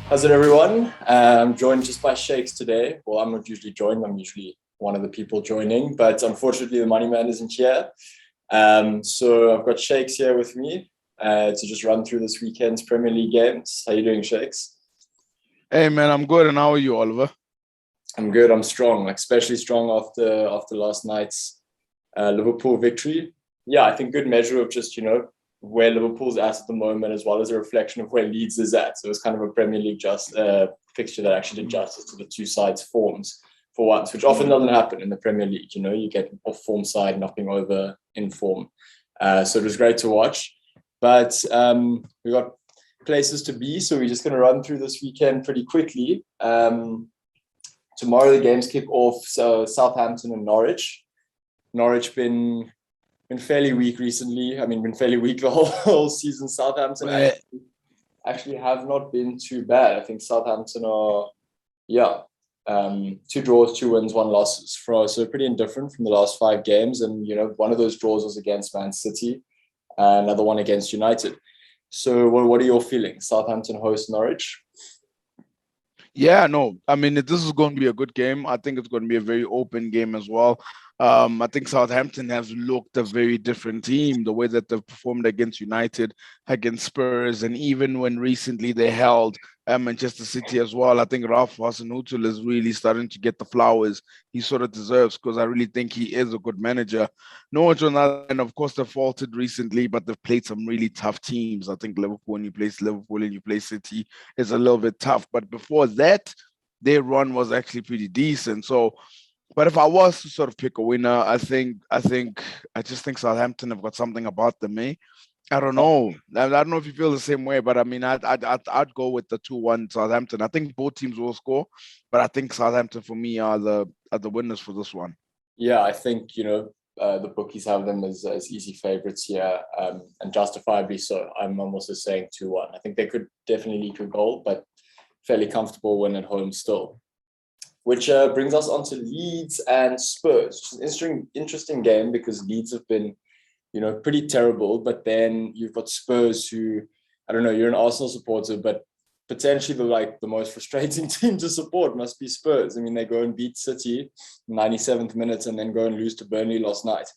How's it, everyone? I'm joined just by Shakes today. Well, I'm not usually joined. I'm usually one of the people joining, but unfortunately, the money man isn't here. So I've got Shakes here with me to just run through this weekend's Premier League games. How you doing, Shakes? Hey man, I'm good. And how are you, Oliver? I'm good. I'm strong, like especially strong after last night's Liverpool victory. Yeah, I think good measure of just where Liverpool's at the moment, as well as a reflection of where Leeds is at. So it's kind of a Premier League fixture that actually did Mm, justice to the two sides' forms for once, which often mm. doesn't happen in the Premier League. You get off form side knocking over in form. So it was great to watch. But we got places to be, so we're just going to run through this weekend pretty quickly. Tomorrow the games kick off. So Southampton and Norwich. Norwich been fairly weak recently. I mean, been fairly weak the whole season. Southampton Eh, actually have not been too bad. I think Southampton are, yeah, two draws, two wins, one losses. So pretty indifferent from the last five games. And, one of those draws was against Man City, another one against United. So what are your feelings? Southampton host Norwich? Yeah, no, I mean, this is going to be a good game. I think it's going to be a very open game as well. I think Southampton has looked a very different team, the way that they've performed against United, against Spurs, and even when recently they held Manchester City as well. I think Ralph Hasenhuttl is really starting to get the flowers he sort of deserves because I really think he is a good manager. Norwich on that, and of course, they've faltered recently, but they've played some really tough teams. I think Liverpool, when you play Liverpool and you play City, is a little bit tough. But before that, their run was actually pretty decent. So, but if I was to sort of pick a winner, I just think Southampton have got something about them, eh? I don't know. I don't know if you feel the same way, but I mean, I'd go with the 2-1 Southampton. I think both teams will score, but I think Southampton for me are the winners for this one. Yeah, I think, the bookies have them as easy favourites here, and justifiably so. I'm also saying 2-1. I think they could definitely lead to a goal, but fairly comfortable win at home still. Which brings us on to Leeds and Spurs, which is an interesting game because Leeds have been, pretty terrible. But then you've got Spurs who, I don't know, you're an Arsenal supporter, but potentially the most frustrating team to support must be Spurs. I mean, they go and beat City 97th minute and then go and lose to Burnley last night.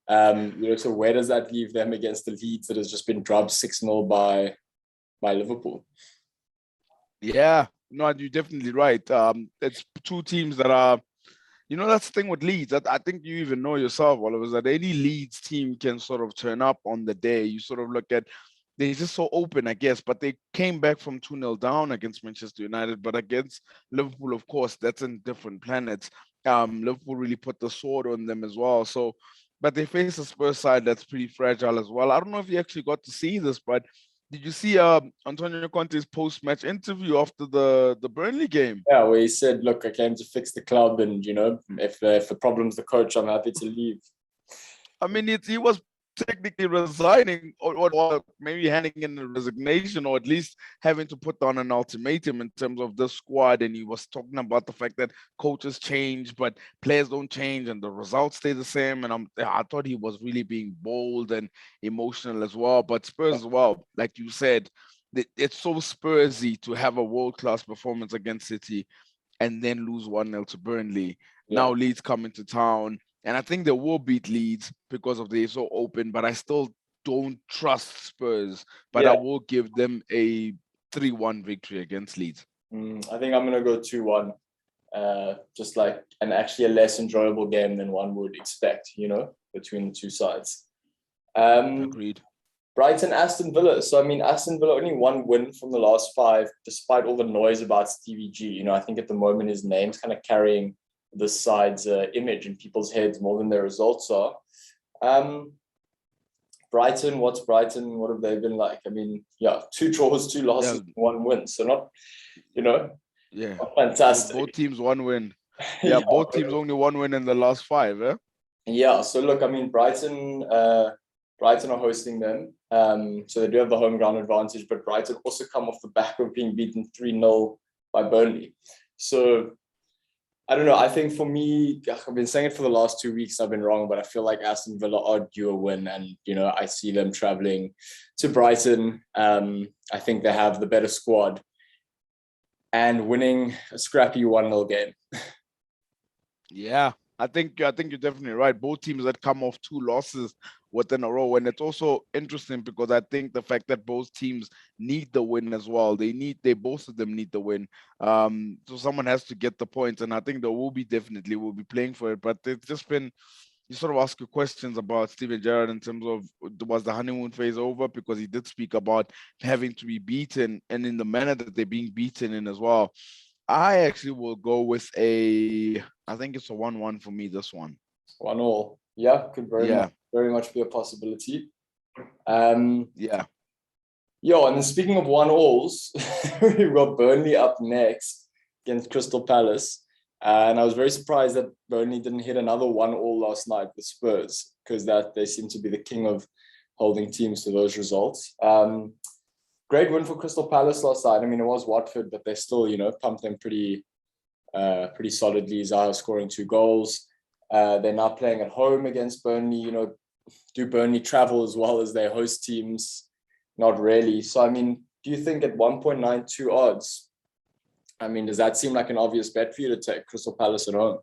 So where does that leave them against the Leeds that has just been drubbed 6-0 by Liverpool? Yeah, no, you're definitely right. It's two teams that are, that's the thing with Leeds. I think you even know yourself, Oliver, that any Leeds team can sort of turn up on the day. You sort of look at, they're just so open, I guess, but they came back from 2-0 down against Manchester United, but against Liverpool, of course, that's in different planets. Liverpool really put the sword on them as well. So, but they face a Spurs side that's pretty fragile as well. I don't know if you actually got to see this, but did you see Antonio Conte's post-match interview after the Burnley game? Yeah, where he said, "Look, I came to fix the club, and if the problem's the coach, I'm happy to leave." I mean, he was technically resigning or maybe handing in a resignation or at least having to put down an ultimatum in terms of the squad. And he was talking about the fact that coaches change, but players don't change and the results stay the same. And I thought he was really being bold and emotional as well. But Spurs as well, like you said, it's so Spursy to have a world-class performance against City and then lose 1-0 to Burnley. Yeah, Now Leeds come into town, and I think they will beat Leeds because of they're so open, but I still don't trust Spurs. But I yeah. will give them a 3-1 victory against Leeds. I think I'm gonna go 2-1. Just like and actually a less enjoyable game than one would expect, between the two sides. Um, Agreed. Brighton, Aston Villa. So I mean, Aston Villa only one win from the last five, despite all the noise about Stevie G. I think at the moment his name's kind of carrying this side's image in people's heads more than their results are. Um, Brighton, what's Brighton? What have they been like? I mean, yeah, two draws, two Yeah, losses, one win. So not, you know, yeah. not Both fantastic. teams one win. Yeah, yeah, both teams only one win in the last five. Eh? yeah. So look, I mean, Brighton are hosting them, so they do have the home ground advantage. But Brighton also come off the back of being beaten 3-0 by Burnley. So I don't know. I think for me, I've been saying it for the last 2 weeks. I've been wrong, but I feel like Aston Villa are due a win, and I see them traveling to Brighton. I think they have the better squad. and winning a scrappy 1-0 game. Yeah, I think you're definitely right. Both teams that come off 2 losses within a row, and it's also interesting because I think the fact that both teams need the win as well. They both of them need the win. So someone has to get the points, and I think they will be playing for it. But it's just been, you sort of ask your questions about Steven Gerrard in terms of, was the honeymoon phase over? Because he did speak about having to be beaten, and in the manner that they're being beaten in as well. I actually will go with I think it's a 1-1 for me, this one. 1-1. Yeah, could very much be a possibility. Yeah. Yo, and then speaking of 1-1s, we've got Burnley up next against Crystal Palace. And I was very surprised that Burnley didn't hit another 1-1 last night with Spurs, because they seem to be the king of holding teams to those results. Great win for Crystal Palace last night. I mean, it was Watford, but they still, pumped them pretty solidly. Zaha scoring 2 goals. They're now playing at home against Burnley. Do Burnley travel as well as their host teams? Not really. So, I mean, do you think at 1.92 odds, I mean, does that seem like an obvious bet for you to take Crystal Palace at home?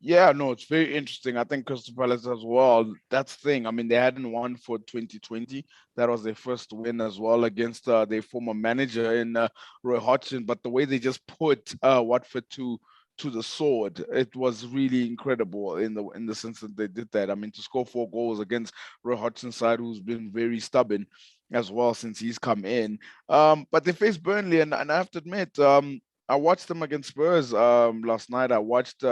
Yeah, no, it's very interesting. I think Crystal Palace as well. That's the thing. I mean, they hadn't won for 2020. That was their first win as well against their former manager in Roy Hodgson. But the way they just put Watford to the sword, it was really incredible in the sense that they did that. I mean, to score 4 goals against Roy Hodgson's side, who's been very stubborn as well since he's come in. But they faced Burnley, and I have to admit, I watched them against Spurs last night. I watched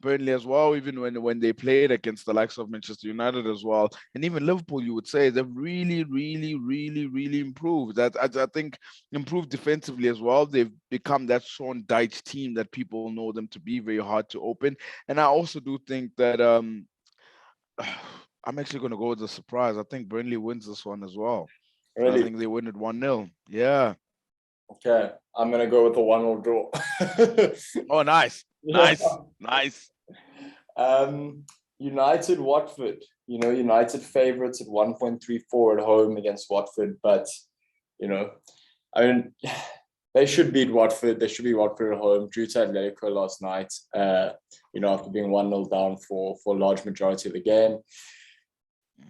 Burnley as well, even when they played against the likes of Manchester United as well, and even Liverpool, you would say they've really, really, really, really improved. That I think improved defensively as well. They've become that Sean Dyche team that people know them to be, very hard to open. And I also do think that I'm actually going to go with the surprise. I think Burnley wins this one as well. Really? I think they win it 1-0. Yeah. Okay, I'm going to go with a 1-1 draw. Oh, nice. Nice. United Watford. United favourites at 1.34 at home against Watford, but I mean, they should beat Watford. They should beat Watford at home. Drew to Atletico last night. After being 1-0 down for a large majority of the game.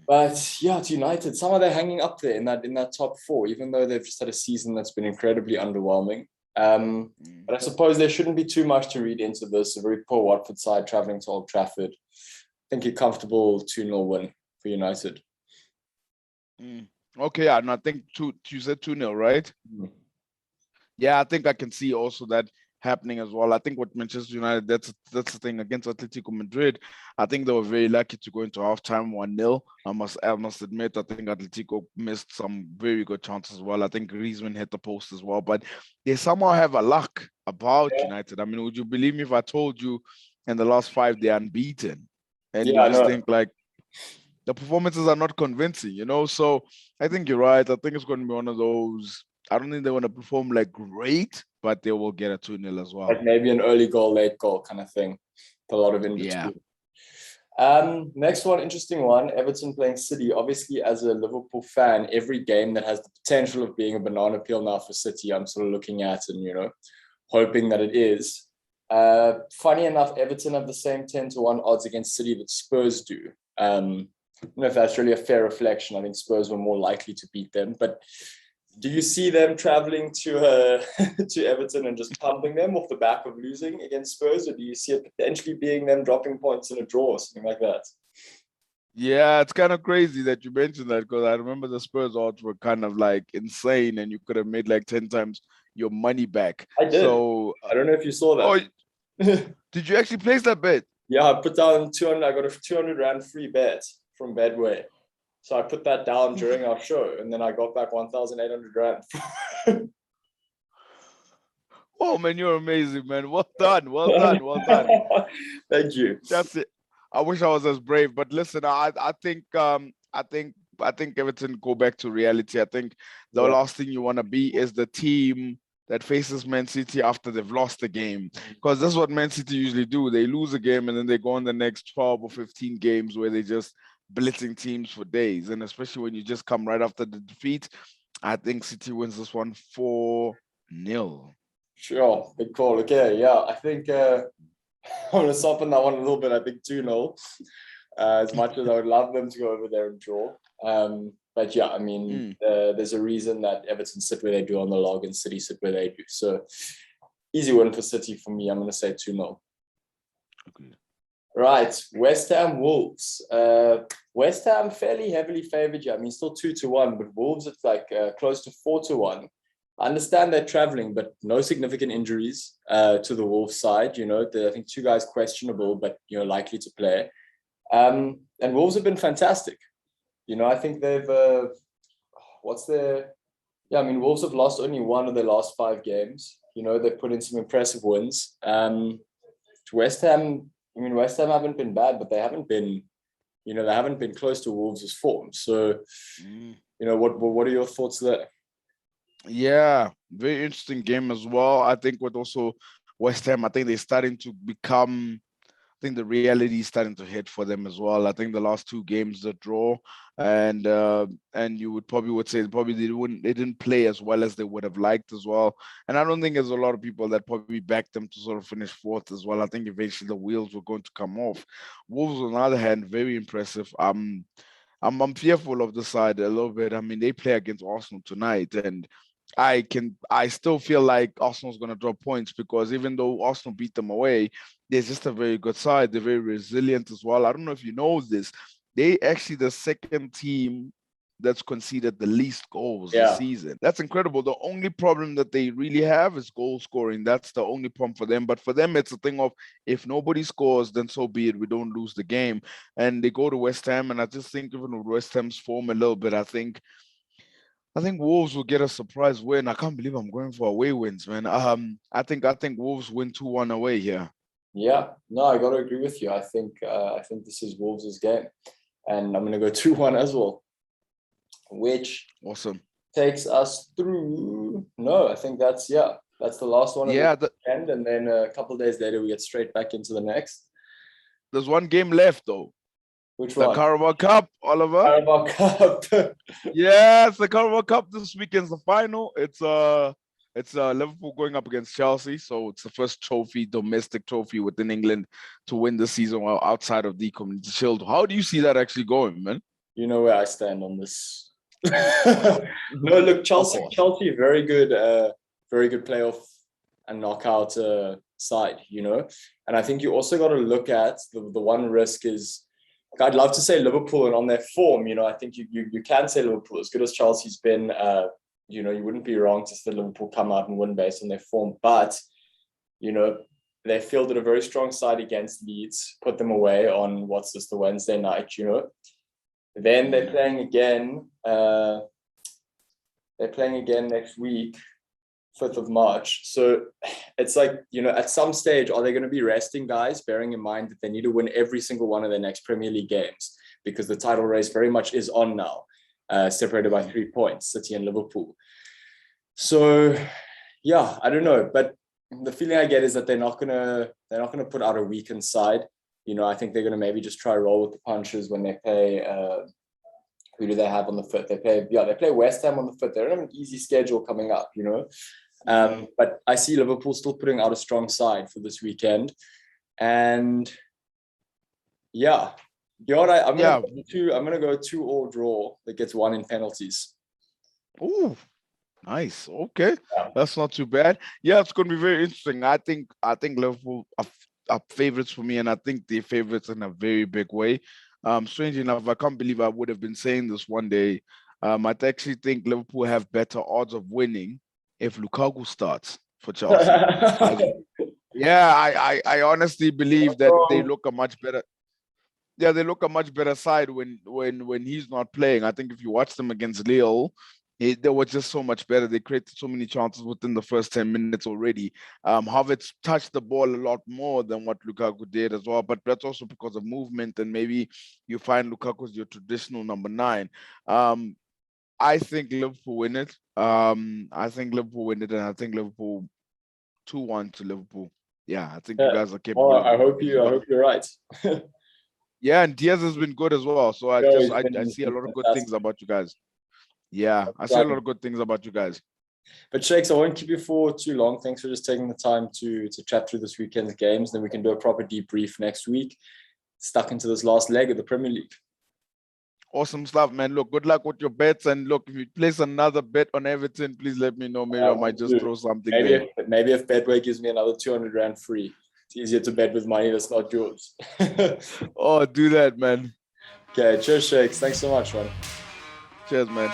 But yeah, it's United. Somehow they're hanging up there in that top 4, even though they've just had a season that's been incredibly underwhelming. But I suppose there shouldn't be too much to read into this. A very poor Watford side travelling to Old Trafford. I think a comfortable 2-0 win for United. Okay, and I think you said 2-0, right? Yeah, I think I can see also that happening as well. I think with Manchester United, that's the thing against Atletico Madrid. I think they were very lucky to go into halftime 1-0. I must admit, I think Atletico missed some very good chances as well. I think Griezmann hit the post as well, but they somehow have a luck about United. I mean, would you believe me if I told you in the last 5 they're unbeaten? And you just think like the performances are not convincing, So I think you're right. I think it's going to be one of those. I don't think they want to perform like great, but they will get a 2-0 as well. Like maybe an early goal, late goal kind of thing. With a lot of in between. Next one, interesting one. Everton playing City. Obviously, as a Liverpool fan, every game that has the potential of being a banana peel now for City, I'm sort of looking at and, hoping that it is. Funny enough, Everton have the same 10-1 odds against City that Spurs do. I don't know if that's really a fair reflection. I think Spurs were more likely to beat them, but do you see them traveling to Everton and just pumping them off the back of losing against Spurs, or do you see it potentially being them dropping points in a draw or something like that? Yeah, it's kind of crazy that you mentioned that, because I remember the Spurs odds were kind of like insane, and you could have made like 10 times your money back. I did. So I don't know if you saw that. Did you actually place that bet? Yeah, I put down 200. I got a 200 Rand free bet from Bedway. So I put that down during our show, and then I got back 1,800 Rand. Oh man, you're amazing, man. Well done. Thank you. That's it. I wish I was as brave, but listen, I think Everton go back to reality. I think the last thing you want to be is the team that faces Man City after they've lost the game, because that's what Man City usually do. They lose a game and then they go on the next 12 or 15 games where they just blitzing teams for days. And especially when you just come right after the defeat, I think City wins this one 4-0. nil. Sure, good call. Okay, yeah, I think I'm going to soften that one a little bit. I think 2-0. As much as I would love them to go over there and draw. But yeah, I mean, there's a reason that Everton sit where they do on the log and City sit where they do. So easy win for City for me. I'm going to say 2-0. Okay. Right, West Ham Wolves. West Ham fairly heavily favored. Yeah, I mean, still 2-1, but Wolves it's like close to 4-1. I understand they're traveling, but no significant injuries to the Wolves side. You know, I think 2 guys questionable, but likely to play. And Wolves have been fantastic. You know, I think they've I mean, Wolves have lost only 1 of their last 5 games. You know, they've put in some impressive wins. To West Ham, I mean, West Ham haven't been bad, but they haven't been close to Wolves' form. So, what are your thoughts there? Yeah, very interesting game as well. I think with also West Ham, I think they're starting to become. I think the reality is starting to hit for them as well. I think the last 2 games, the draw, and you would say probably they didn't play as well as they would have liked as well. And I don't think there's a lot of people that probably backed them to sort of finish 4th as well. I think eventually the wheels were going to come off. Wolves, on the other hand, very impressive. I'm fearful of the side a little bit. I mean, they play against Arsenal tonight, and I still feel like Arsenal's going to drop points because even though Arsenal beat them away, they're just a very good side. They're very resilient as well. I don't know if you know this. They actually the second team that's conceded the least goals this season. That's incredible. The only problem that they really have is goal scoring. That's the only problem for them. But for them, it's a thing of if nobody scores, then so be it. We don't lose the game. And they go to West Ham, and I just think even with West Ham's form a little bit, I think Wolves will get a surprise win. I can't believe I'm going for away wins, man. I think Wolves win 2-1 away here. Yeah, no, I got to agree with you. I think this is Wolves' game, and I'm going to go 2-1 as well, which awesome takes us through. No, I think that's the last one of the end, and then a couple of days later we get straight back into the next. There's one game left though. Which one? The Carabao Cup, Oliver. Carabao Cup. Yes, the Carabao Cup this weekend's the final. It's Liverpool going up against Chelsea, so it's the first domestic trophy within England to win the season while outside of the Community Shield. How do you see that actually going, man? You know where I stand on this. No, look, Chelsea, very good playoff and knockout side, and I think you also got to look at the one risk is. I'd love to say Liverpool and on their form, I think you can say Liverpool as good as Chelsea's been. You wouldn't be wrong to say Liverpool come out and win based on their form, but they fielded a very strong side against Leeds, put them away on the Wednesday night. Then they're playing again. They're playing again next week, 5th of March. So it's like, at some stage, are they going to be resting guys, bearing in mind that they need to win every single one of their next Premier League games because the title race very much is on now, separated by 3 points, City and Liverpool. So, yeah, I don't know. But the feeling I get is that they're not gonna put out a weakened side. I think they're going to maybe just try roll with the punches when they play. Who do they have on the 5th? They play West Ham on the 5th. They don't have an easy schedule coming up, But I see Liverpool still putting out a strong side for this weekend. And yeah, I'm gonna go 2-2 draw that gets 1 in penalties. Ooh, nice. Okay, that's not too bad. Yeah, it's going to be very interesting. I think Liverpool are favorites for me, and I think they're favorites in a very big way. Strangely enough, I can't believe I would have been saying this one day. I actually think Liverpool have better odds of winning if Lukaku starts for Chelsea. I honestly believe that they look a much better. Yeah, they look a much better side when he's not playing. I think if you watch them against Lille, they were just so much better. They created so many chances within the first 10 minutes already. Havertz touched the ball a lot more than what Lukaku did as well, but that's also because of movement, and maybe you find Lukaku's your traditional number 9. I think Liverpool win it. And I think Liverpool 2-1 to Liverpool. Yeah, I think you guys are capable. Well, I hope you're right. Yeah, and Diaz has been good as well. So I see a lot of good things about you guys. Yeah, I see a lot of good things about you guys. But Shakes, I won't keep you for too long. Thanks for just taking the time to chat through this weekend's games. Then we can do a proper debrief next week. Stuck into this last leg of the Premier League. Awesome stuff, man. Look, good luck with your bets. And look, if you place another bet on Everton, please let me know. Maybe I might just throw something there. Maybe if Betway gives me another 200 Rand free. It's easier to bet with money that's not yours. Oh, do that, man. Okay, cheers, Shakes. Thanks so much, man. Cheers, man.